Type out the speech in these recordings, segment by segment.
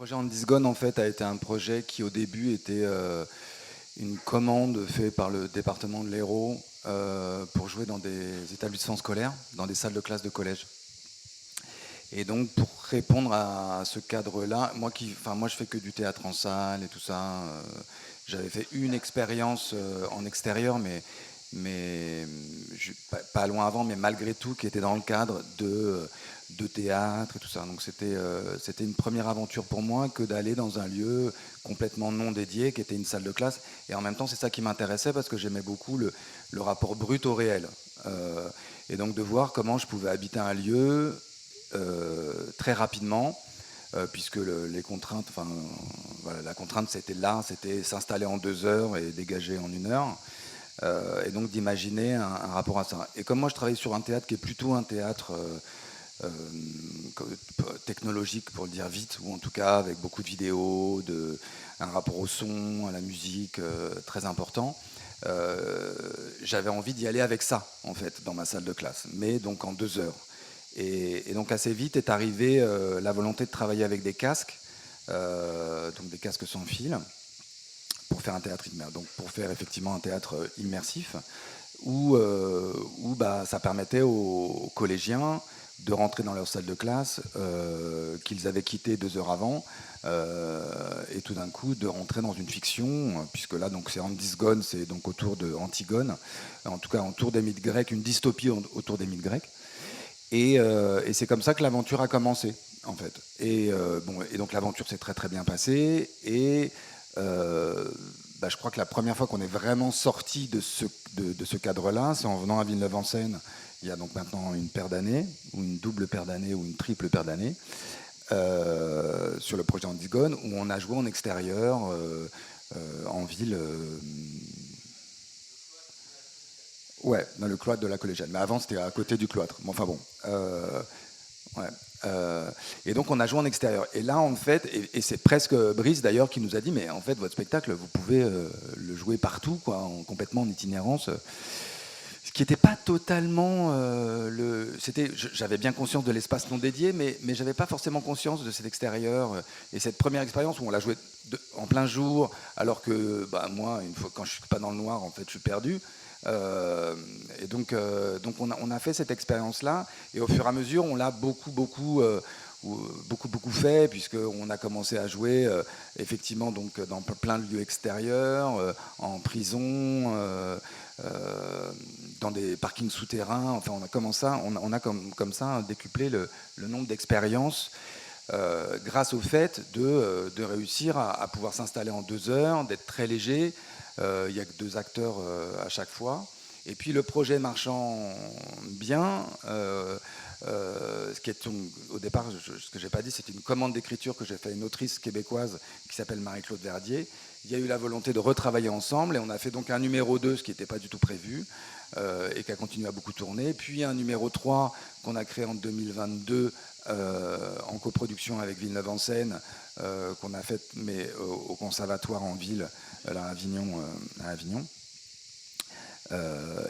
projet Andisgone, en fait, a été un projet qui, au début, était une commande faite par le département de l'Hérault pour jouer dans des établissements scolaires, dans des salles de classe de collège. Et donc, pour répondre à ce cadre-là, moi, je fais que du théâtre en salle et tout ça. J'avais fait une expérience en extérieur, mais pas loin avant, mais malgré tout, qui était dans le cadre de théâtre et tout ça. Donc c'était une première aventure pour moi que d'aller dans un lieu complètement non dédié, qui était une salle de classe. Et en même temps, c'est ça qui m'intéressait parce que j'aimais beaucoup le rapport brut au réel. Et donc de voir comment je pouvais habiter un lieu très rapidement, puisque les contraintes, voilà, la contrainte c'était s'installer en 2 heures et dégager en 1 heure. Et donc d'imaginer un rapport à ça. Et comme moi je travaille sur un théâtre qui est plutôt un théâtre euh, technologique pour le dire vite, ou en tout cas avec beaucoup de vidéos, un rapport au son, à la musique très important, j'avais envie d'y aller avec ça en fait dans ma salle de classe, mais donc en 2 heures. Et donc assez vite est arrivée la volonté de travailler avec des casques, donc des casques sans fil, pour faire un théâtre immersif, donc pour faire effectivement un théâtre immersif, où ça permettait aux collégiens de rentrer dans leur salle de classe qu'ils avaient quitté 2 heures avant, et tout d'un coup de rentrer dans une fiction, puisque là donc c'est Andisgone, c'est donc autour de Antigone, en tout cas autour des mythes grecs, une dystopie autour des mythes grecs. Et c'est comme ça que l'aventure a commencé, en fait. Et donc l'aventure s'est très très bien passée. Et je crois que la première fois qu'on est vraiment sorti de ce cadre-là, c'est en venant à Villeneuve-en-Seine, il y a donc maintenant une paire d'années, ou une double paire d'années, ou une triple paire d'années, sur le projet Antigone, où on a joué en extérieur, en ville. Ouais, dans le cloître de la collégienne. Mais avant, c'était à côté du cloître. Bon, enfin bon. Ouais. Et donc, on a joué en extérieur. Et là, en fait, et c'est presque Brice d'ailleurs qui nous a dit, mais en fait, votre spectacle, vous pouvez le jouer partout, quoi, complètement en itinérance. Ce qui n'était pas totalement j'avais bien conscience de l'espace non dédié, mais j'avais pas forcément conscience de cet extérieur et cette première expérience où on l'a joué en plein jour, alors que moi, une fois quand je suis pas dans le noir, en fait, je suis perdu. Et donc on a fait cette expérience-là, et au fur et à mesure, on l'a beaucoup fait, puisqu'on a commencé à jouer effectivement donc dans plein de lieux extérieurs, en prison, dans des parkings souterrains. Enfin, on a comme ça décuplé le nombre d'expériences grâce au fait de réussir à pouvoir s'installer en 2 heures, d'être très léger. Il n'y a que 2 acteurs à chaque fois. Et puis le projet marchant bien, ce qui est au départ, ce que j'ai pas dit, c'était une commande d'écriture que j'ai fait à une autrice québécoise qui s'appelle Marie-Claude Verdier. Il y a eu la volonté de retravailler ensemble, et on a fait donc un numéro 2, ce qui n'était pas du tout prévu, et qui a continué à beaucoup tourner. Puis un numéro 3 qu'on a créé en 2022 en coproduction avec Villeneuve-en-Seine, qu'on a fait mais au conservatoire en ville, à Avignon.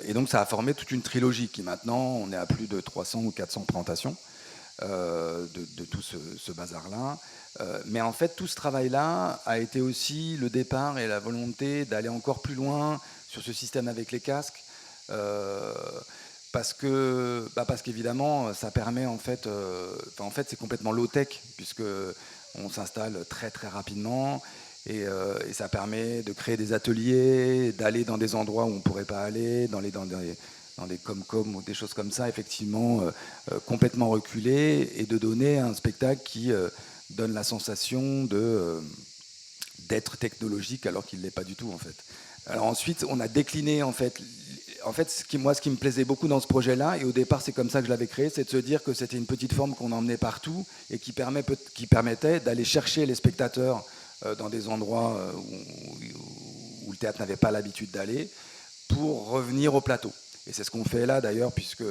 Et donc ça a formé toute une trilogie qui maintenant, on est à plus de 300 ou 400 présentations de tout ce bazar-là. Mais en fait, tout ce travail-là a été aussi le départ et la volonté d'aller encore plus loin sur ce système avec les casques. Parce qu'évidemment, ça permet en fait c'est complètement low-tech, puisque on s'installe très très rapidement, et ça permet de créer des ateliers, d'aller dans des endroits où on ne pourrait pas aller, dans des com-com ou des choses comme ça, effectivement complètement reculées, et de donner un spectacle qui donne la sensation d'être technologique alors qu'il ne l'est pas du tout, en fait. Alors ensuite, on a décliné en fait, ce qui me plaisait beaucoup dans ce projet-là, et au départ c'est comme ça que je l'avais créé, c'est de se dire que c'était une petite forme qu'on emmenait partout et qui permettait d'aller chercher les spectateurs dans des endroits où le théâtre n'avait pas l'habitude d'aller, pour revenir au plateau. Et c'est ce qu'on fait là d'ailleurs, puisque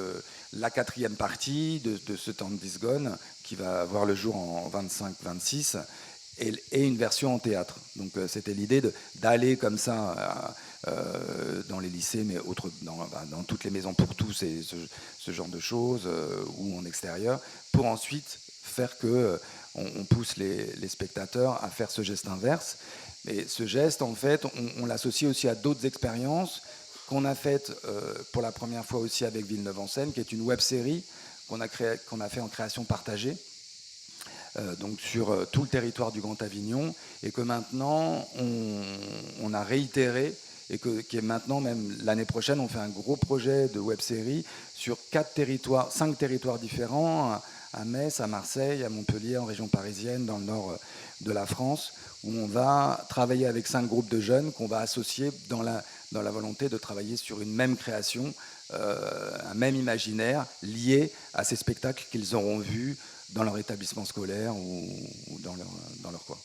la quatrième partie de ce temps de Disgone, qui va voir le jour en 25-26, et une version en théâtre. Donc c'était l'idée d'aller comme ça dans les lycées, mais dans toutes les maisons pour tous et ce genre de choses, ou en extérieur, pour ensuite faire que on pousse les spectateurs à faire ce geste inverse. Mais ce geste, en fait, on l'associe aussi à d'autres expériences qu'on a faites pour la première fois aussi avec Villeneuve-en-Seine, qui est une web-série qu'on a fait en création partagée, donc sur tout le territoire du Grand Avignon, et que maintenant on a réitéré, et qui est maintenant, même l'année prochaine, on fait un gros projet de web-série sur 5 territoires différents, à Metz, à Marseille, à Montpellier, en région parisienne, dans le nord de la France, où on va travailler avec 5 groupes de jeunes qu'on va associer dans la volonté de travailler sur une même création, un même imaginaire lié à ces spectacles qu'ils auront vus dans leur établissement scolaire ou dans leur coin.